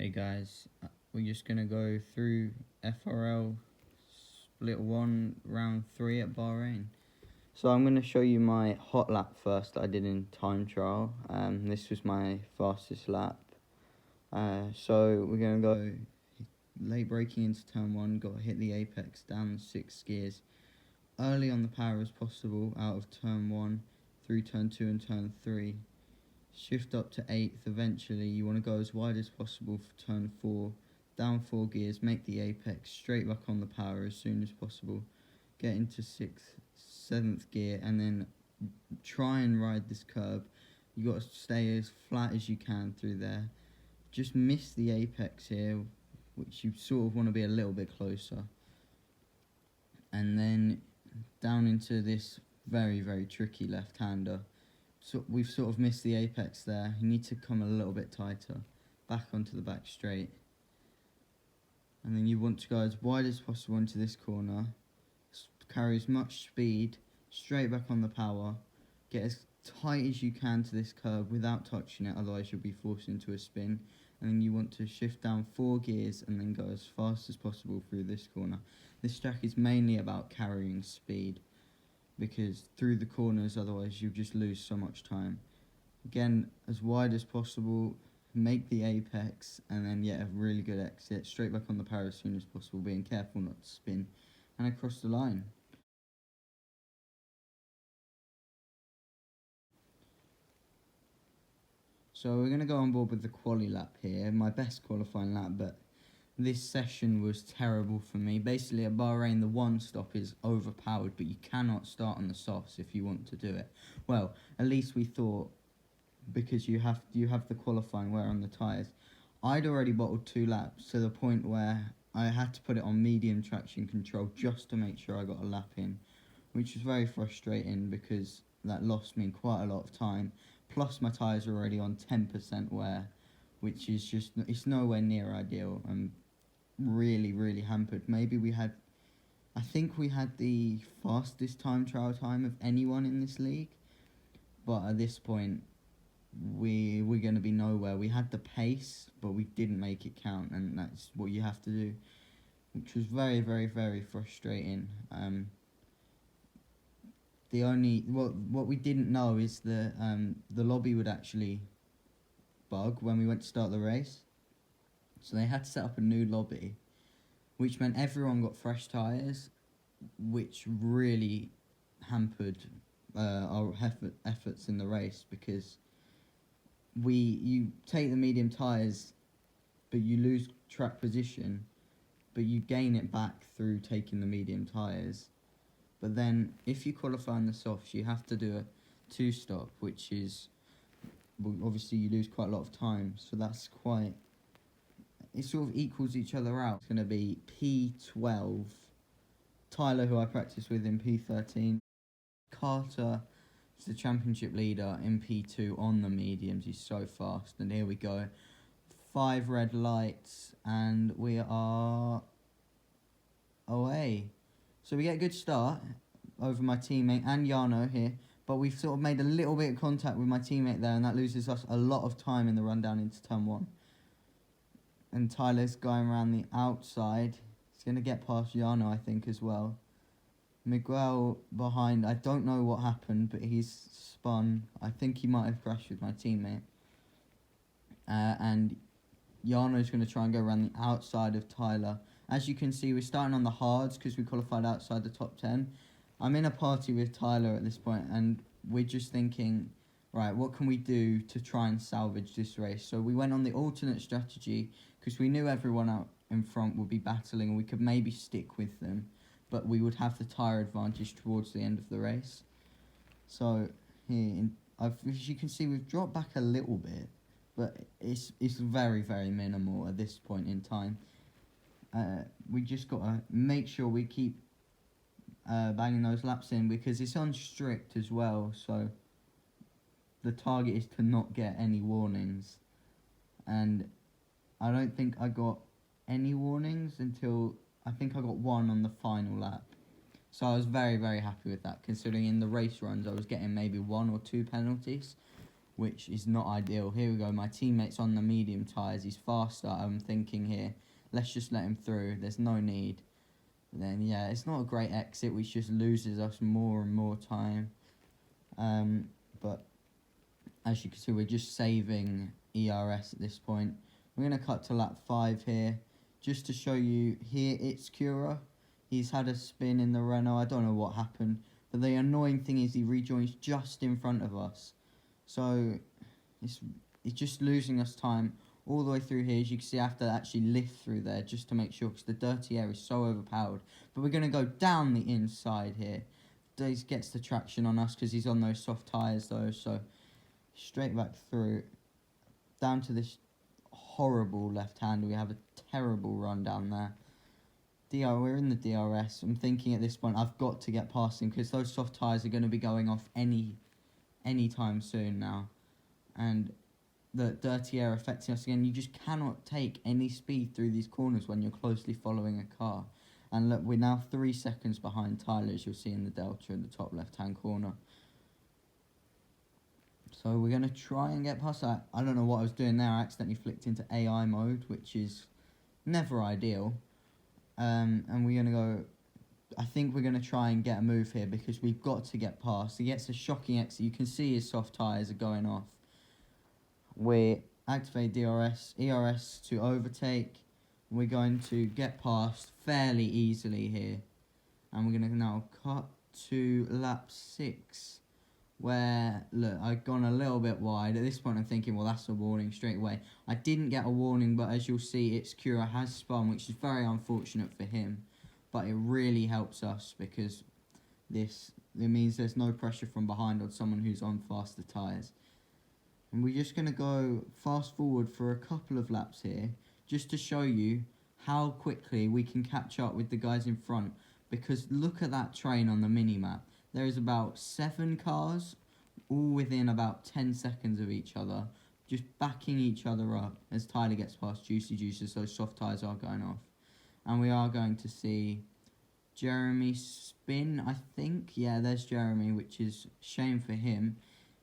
Hey guys, we're just going to go through FRL Split One Round 3 at Bahrain. So I'm going to show you my hot lap first that I did in time trial. This was my fastest lap. So we're going to go late braking into turn 1, got to hit the apex down 6 gears early on the power as possible out of turn 1 through turn 2 and turn 3. Shift up to 8th eventually. You want to go as wide as possible for turn 4, down 4 gears, make the apex, straight back on the power as soon as possible, get into 6th, 7th gear, and then try and ride this curb. You got to stay as flat as you can through there. Just miss the apex here, which you sort of want to be a little bit closer. And then down into this very, very tricky left-hander. So we've sort of missed the apex there. You need to come a little bit tighter, back onto the back straight. And then you want to go as wide as possible into this corner, carry as much speed, straight back on the power, get as tight as you can to this curb without touching it, otherwise you'll be forced into a spin. And then you want to shift down 4 gears and then go as fast as possible through this corner. This track is mainly about carrying speed, because through the corners otherwise you just lose so much time. Again, as wide as possible, make the apex, and then a really good exit, straight back on the power as soon as possible, being careful not to spin, and across the line. So we're going to go on board with the quali lap here, my best qualifying lap, but this session was terrible for me. Basically at Bahrain the one stop is overpowered, but you cannot start on the softs if you want to do it. Well, at least we thought, because you have the qualifying wear on the tyres. I'd already bottled 2 laps to the point where I had to put it on medium traction control just to make sure I got a lap in, which was very frustrating because that lost me quite a lot of time. Plus my tyres are already on 10% wear, which is just, it's nowhere near ideal. I'm really hampered. Maybe I think we had the fastest time trial time of anyone in this league, but at this point we're going to be nowhere. We had the pace, but we didn't make it count, and that's what you have to do, which was very frustrating. What we didn't know is the lobby would actually bug when we went to start the race, so they had to set up a new lobby, which meant everyone got fresh tyres, which really hampered our efforts in the race, because you take the medium tyres, but you lose track position, but you gain it back through taking the medium tyres. But then if you qualify on the softs, you have to do a 2-stop, which is, well, obviously you lose quite a lot of time, so that's quite, it sort of equals each other out. It's going to be P12, Tyler, who I practice with, in P13, Carter is the championship leader in P2 on the mediums. He's so fast. And here we go, 5 red lights, and we are away. So we get a good start over my teammate and Jarno here, but we've sort of made a little bit of contact with my teammate there, and that loses us a lot of time in the run down into turn 1. And Tyler's going around the outside. He's going to get past Jarno, I think, as well. Miguel behind. I don't know what happened, but he's spun. I think he might have crashed with my teammate. And Jarno's going to try and go around the outside of Tyler. As you can see, we're starting on the hards because we qualified outside the top 10. I'm in a party with Tyler at this point, and we're just thinking, right, what can we do to try and salvage this race? So we went on the alternate strategy because we knew everyone out in front would be battling, and we could maybe stick with them, but we would have the tyre advantage towards the end of the race. So here, as you can see, we've dropped back a little bit, but it's very minimal at this point in time. We just got to make sure we keep banging those laps in, because it's on strict as well, so the target is to not get any warnings, and I don't think I got any warnings until I think I got 1 on the final lap. So I was very happy with that, considering in the race runs I was getting maybe 1 or 2 penalties, which is not ideal. Here we go, my teammate's on the medium tyres, he's faster. I'm thinking here, let's just let him through, there's no need. Then yeah, it's not a great exit, which just loses us more and more time. But as you can see, we're just saving ERS at this point. We're going to cut to lap 5 here, just to show you. Here it's Cura. He's had a spin in the Renault. I don't know what happened, but the annoying thing is he rejoins just in front of us. So it's just losing us time all the way through here. As you can see, I have to actually lift through there just to make sure, because the dirty air is so overpowered. But we're going to go down the inside here. Daze gets the traction on us because he's on those soft tyres though. So straight back through, down to this horrible left-hander. We have a terrible run down there. We're in the DRS. I'm thinking at this point I've got to get past him, because those soft tyres are going to be going off any time soon now. And the dirty air affecting us again. You just cannot take any speed through these corners when you're closely following a car. And look, we're now 3 seconds behind Tyler, as you'll see in the delta in the top left-hand corner. So we're going to try and get past that. I don't know what I was doing there. I accidentally flicked into AI mode, which is never ideal. And we're going to go... I think we're going to try and get a move here, because we've got to get past. He gets a shocking exit. You can see his soft tyres are going off. We activate DRS, ERS to overtake. We're going to get past fairly easily here. And we're going to now cut to lap 6. Where, look, I've gone a little bit wide. At this point I'm thinking, well, that's a warning straight away. I didn't get a warning, but as you'll see, it's Cura has spun, which is very unfortunate for him. But it really helps us, because it means there's no pressure from behind on someone who's on faster tyres. And we're just going to go fast forward for a couple of laps here, just to show you how quickly we can catch up with the guys in front. Because look at that train on the mini-map. There is about 7 cars, all within about 10 seconds of each other, just backing each other up as Tyler gets past Juicy Juice, as those soft tyres are going off. And we are going to see Jeremy spin, I think. Yeah, there's Jeremy, which is a shame for him.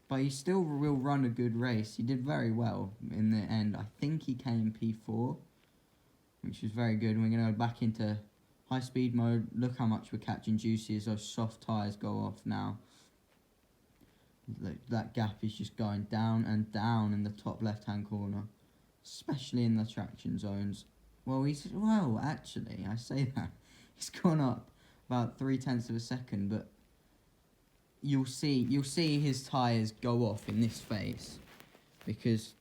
But he still will run a good race. He did very well in the end. I think he came P4, which is very good. And we're going to go back into high speed mode. Look how much we're catching Juicy as those soft tyres go off now. Look, that gap is just going down and down in the top left-hand corner, especially in the traction zones. Well, actually, I say that. He's gone up about 0.3 of a second, but you'll see his tyres go off in this phase, because,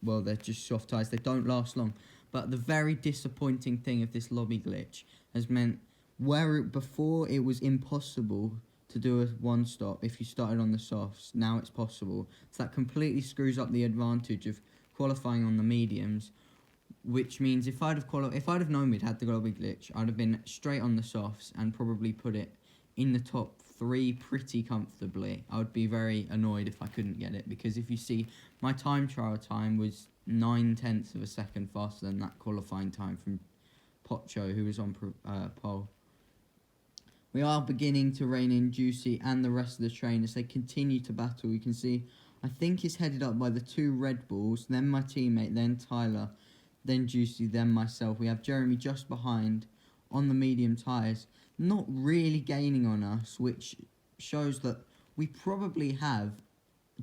well, they're just soft tyres. They don't last long. But the very disappointing thing of this lobby glitch has meant before it was impossible to do a one-stop if you started on the softs, now it's possible. So that completely screws up the advantage of qualifying on the mediums, which means if I'd have known we'd had the lobby glitch, I'd have been straight on the softs and probably put it in the top 3 pretty comfortably. I would be very annoyed if I couldn't get it, because if you see, my time trial time was 0.9 of a second faster than that qualifying time from Pocho, who was on pole. We are beginning to rein in Juicy and the rest of the train as they continue to battle. You can see, I think it's headed up by the 2 Red Bulls, then my teammate, then Tyler, then Juicy, then myself. We have Jeremy just behind on the medium tyres, not really gaining on us, which shows that we probably have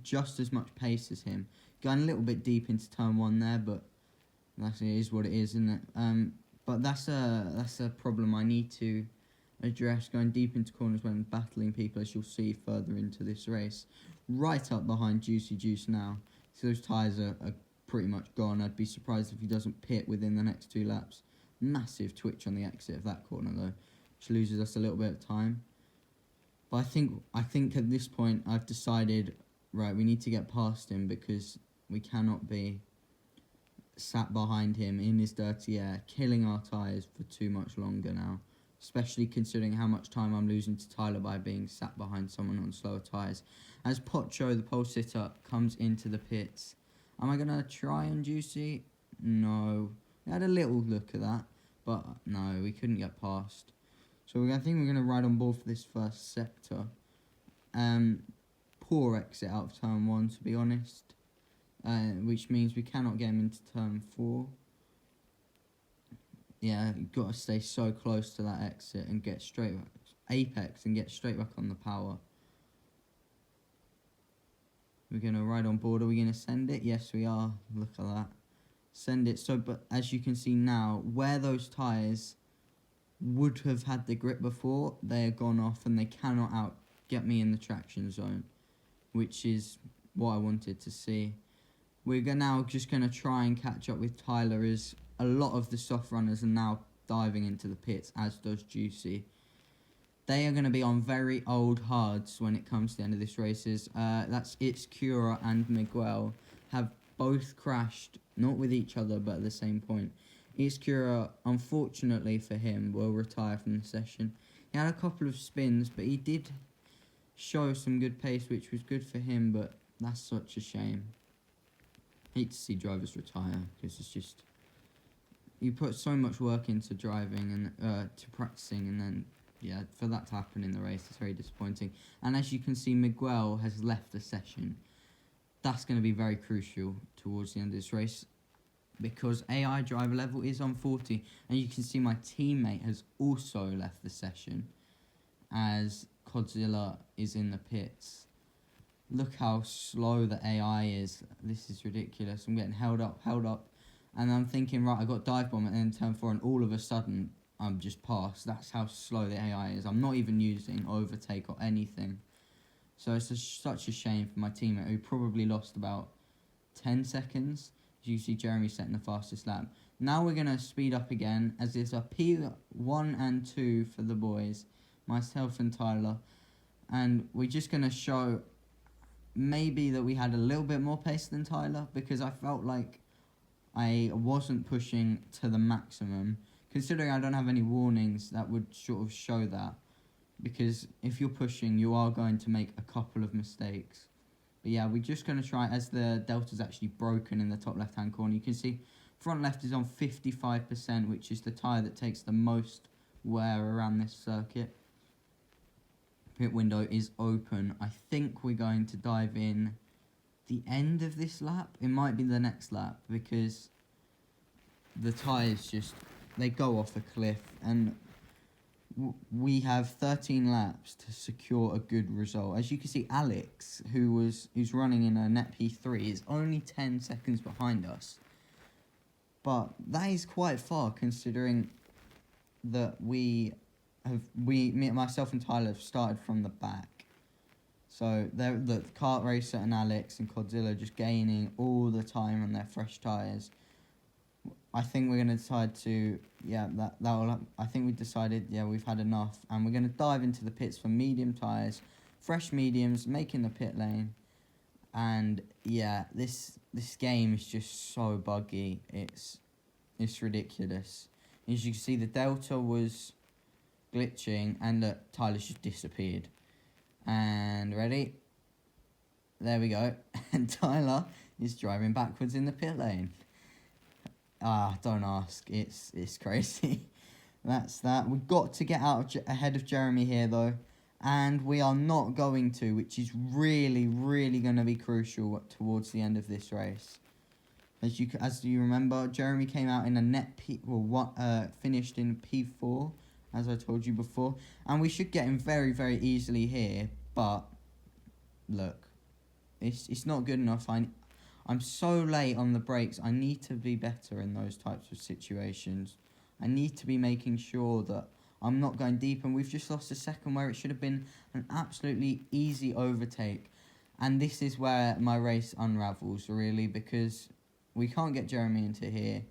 just as much pace as him. Going a little bit deep into turn 1 there, but that is what it is, isn't it? But that's a problem I need to address, going deep into corners when battling people, as you'll see further into this race. Right up behind Juicy Juice now. So those tyres are pretty much gone. I'd be surprised if he doesn't pit within the next 2 laps. Massive twitch on the exit of that corner though, which loses us a little bit of time. But I think at this point I've decided, right, we need to get past him, because we cannot be sat behind him in his dirty air, killing our tyres for too much longer now. Especially considering how much time I'm losing to Tyler by being sat behind someone on slower tyres. As Pocho, the pole sitter, comes into the pits. Am I going to try and Juicy? No. We had a little look at that, but no, we couldn't get past. So I think we're going to ride on board for this first sector. poor exit out of turn 1, to be honest. Which means we cannot get him into turn 4. Yeah, you've got to stay so close to that exit and get straight back, apex, and get straight back on the power. We're going to ride on board. Are we going to send it? Yes, we are. Look at that. Send it. So, but as you can see now, where those tyres would have had the grip before, they are gone off and they cannot get me in the traction zone, which is what I wanted to see. We're now just going to try and catch up with Tyler, as a lot of the soft runners are now diving into the pits, as does Juicy. They are going to be on very old hards when it comes to the end of this races. It's Cura and Miguel have both crashed, not with each other, but at the same point. It's Cura, unfortunately for him, will retire from the session. He had a couple of spins, but he did show some good pace, which was good for him, but that's such a shame. Hate to see drivers retire, because it's just, you put so much work into driving and to practicing, and then yeah, for that to happen in the race, it's very disappointing. And as you can see, Miguel has left the session. That's going to be very crucial towards the end of this race, because AI driver level is on 40, and you can see my teammate has also left the session as Godzilla is in the pits. Look how slow the AI is. This is ridiculous. I'm getting held up, and I'm thinking, right, I got dive bomb and then turn 4, and all of a sudden I'm just past. That's how slow the AI is. I'm not even using overtake or anything. So it's such a shame for my teammate, who probably lost about 10 seconds. As you see Jeremy setting the fastest lap. Now we're going to speed up again, as it's a P1 and 2 for the boys, myself and Tyler. And we're just going to show maybe that we had a little bit more pace than Tyler, because I felt like I wasn't pushing to the maximum. Considering I don't have any warnings that would sort of show that, because if you're pushing, you are going to make a couple of mistakes. But yeah, we're just going to try, as the delta's actually broken in the top left-hand corner. You can see front left is on 55%, which is the tyre that takes the most wear around this circuit. Pit window is open. I think we're going to dive in the end of this lap. It might be the next lap, because the tyres just, they go off a cliff, and we have 13 laps to secure a good result. As you can see, Alex, who's running in a net P3, is only 10 seconds behind us. But that is quite far, considering that myself and Tyler have started from the back. So the kart racer and Alex and Godzilla are just gaining all the time on their fresh tyres. I think we're going to decide to, I think we decided, we've had enough. And we're going to dive into the pits for medium tyres, fresh mediums, making the pit lane. And yeah, this game is just so buggy. It's ridiculous. As you can see, the delta was glitching, and Tyler's just disappeared. And ready? There we go. And Tyler is driving backwards in the pit lane. Don't ask. It's crazy. That's that. We've got to get ahead of Jeremy here, though. And we are not going to, which is really, really going to be crucial towards the end of this race. As you remember, Jeremy came out in a net finished in P4, as I told you before. And we should get him very, very easily here. But, look, it's not good enough. I'm so late on the brakes. I need to be better in those types of situations. I need to be making sure that I'm not going deep. And we've just lost a second where it should have been an absolutely easy overtake. And this is where my race unravels, really, because we can't get Jeremy into here.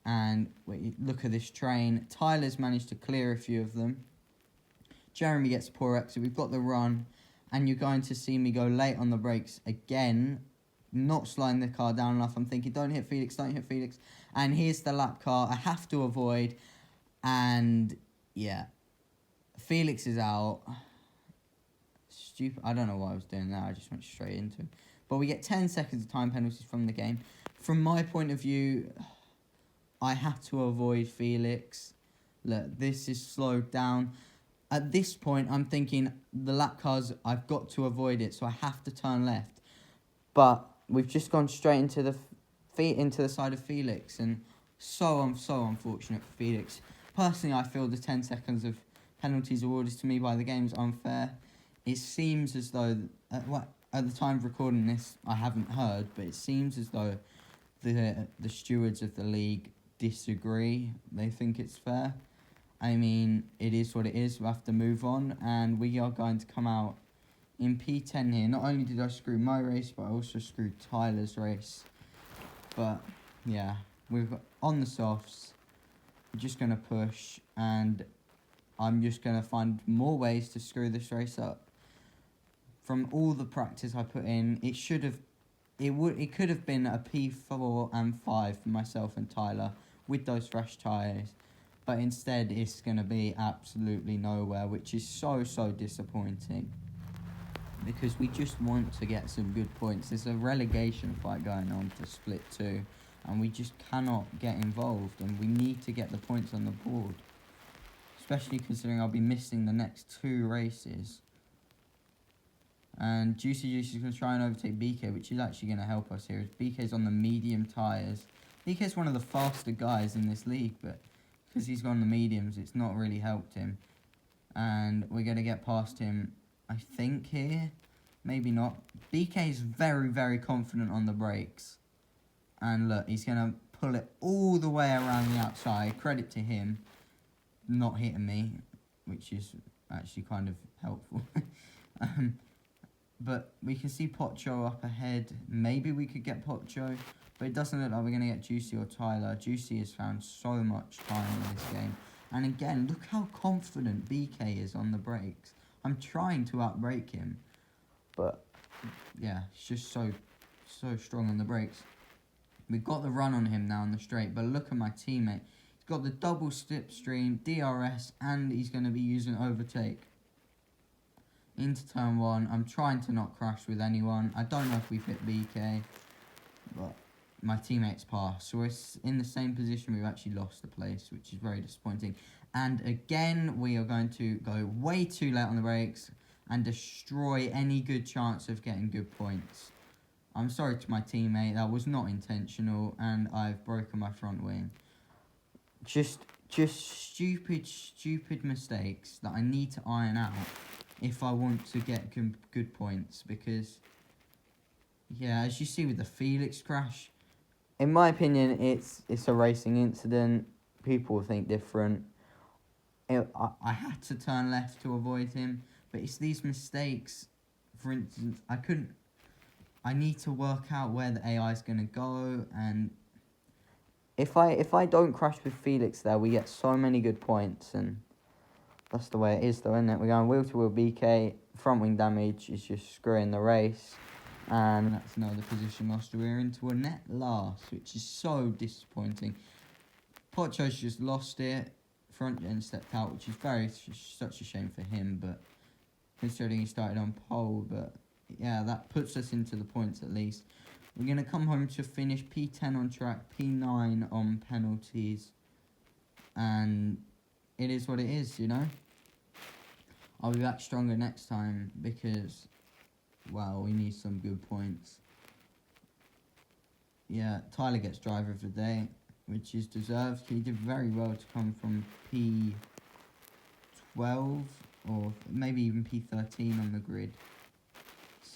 And look at this train. Tyler's managed to clear a few of them. Jeremy gets a poor exit. We've got the run. And you're going to see me go late on the brakes again. Not sliding the car down enough. I'm thinking, don't hit Felix, don't hit Felix. And here's the lap car I have to avoid. And, yeah. Felix is out. Stupid. I don't know what I was doing there. I just went straight into him. But we get 10 seconds of time penalties from the game. From my point of view, I have to avoid Felix. Look, this is slowed down. at this point, I'm thinking the lap cars, I've got to avoid it, so I have to turn left. But we've just gone straight into the side of Felix, and I'm so unfortunate for Felix. Personally, I feel the 10 seconds of penalties awarded to me by the game is unfair. It seems as though, at the time of recording this, I haven't heard, but it seems as though the stewards of the league disagree. They think it's fair. I mean, it is what it is. We have to move on, and we are going to come out in P10 here. Not only did I screw my race, but I also screwed Tyler's race. But, yeah, we're on the softs. We're just going to push, and I'm just going to find more ways to screw this race up. From all the practice I put in, it could have been a P4 and 5 for myself and Tyler with those fresh tyres. But instead, it's going to be absolutely nowhere, which is so disappointing. Because we just want to get some good points. There's a relegation fight going on for Split 2. And we just cannot get involved. And we need to get the points on the board. Especially considering I'll be missing the next 2 races. And Juicy is going to try and overtake BK, which is actually going to help us here. BK's on the medium tyres. BK's one of the faster guys in this league, but because he's gone the mediums, it's not really helped him. And we're going to get past him, I think, here. Maybe not. BK's very confident on the brakes. And look, he's going to pull it all the way around the outside. Credit to him. Not hitting me, which is actually kind of helpful. But we can see Pocho up ahead. Maybe we could get Pocho. But it doesn't look like we're going to get Juicy or Tyler. Juicy has found so much time in this game. And again, look how confident BK is on the brakes. I'm trying to outbrake him. But, yeah, it's just so strong on the brakes. We've got the run on him now on the straight. But look at my teammate. He's got the double slipstream, DRS, and he's going to be using overtake. Into turn 1. I'm trying to not crash with anyone. I don't know if we've hit BK. But my teammates passed. So we're in the same position. We've actually lost the place, which is very disappointing. And again, we are going to go way too late on the brakes and destroy any good chance of getting good points. I'm sorry to my teammate. That was not intentional, and I've broken my front wing. Just stupid mistakes that I need to iron out if I want to get good points. Because, yeah, as you see with the Felix crash, in my opinion, it's a racing incident. People think different. I had to turn left to avoid him, but it's these mistakes. For instance, I need to work out where the AI is going to go, and if I don't crash with Felix there, we get so many good points, and that's the way it is, though, isn't it? We're going wheel to wheel BK. Front wing damage is just screwing the race. And that's another position lost. We're into a net last, which is so disappointing. Pocho's just lost it. Front end stepped out, which is such a shame for him. But considering he started on pole, but yeah, that puts us into the points at least. We're going to come home to finish P10 on track, P9 on penalties. And it is what it is, you know. I'll be back stronger next time because, well, we need some good points. Yeah, Tyler gets driver of the day, which is deserved. He did very well to come from P12 or maybe even P13 on the grid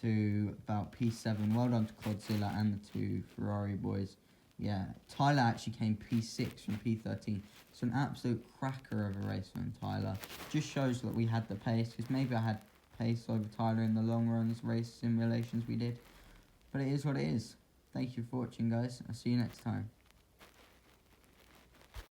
to about P7. Well done to Godzilla and the 2 Ferrari boys. Yeah, Tyler actually came P6 from P13. It's an absolute cracker of a race from Tyler. Just shows that we had the pace, because maybe I had pace over Tyler in the long runs, race simulations we did. But it is what it is. Thank you for watching, guys. I'll see you next time.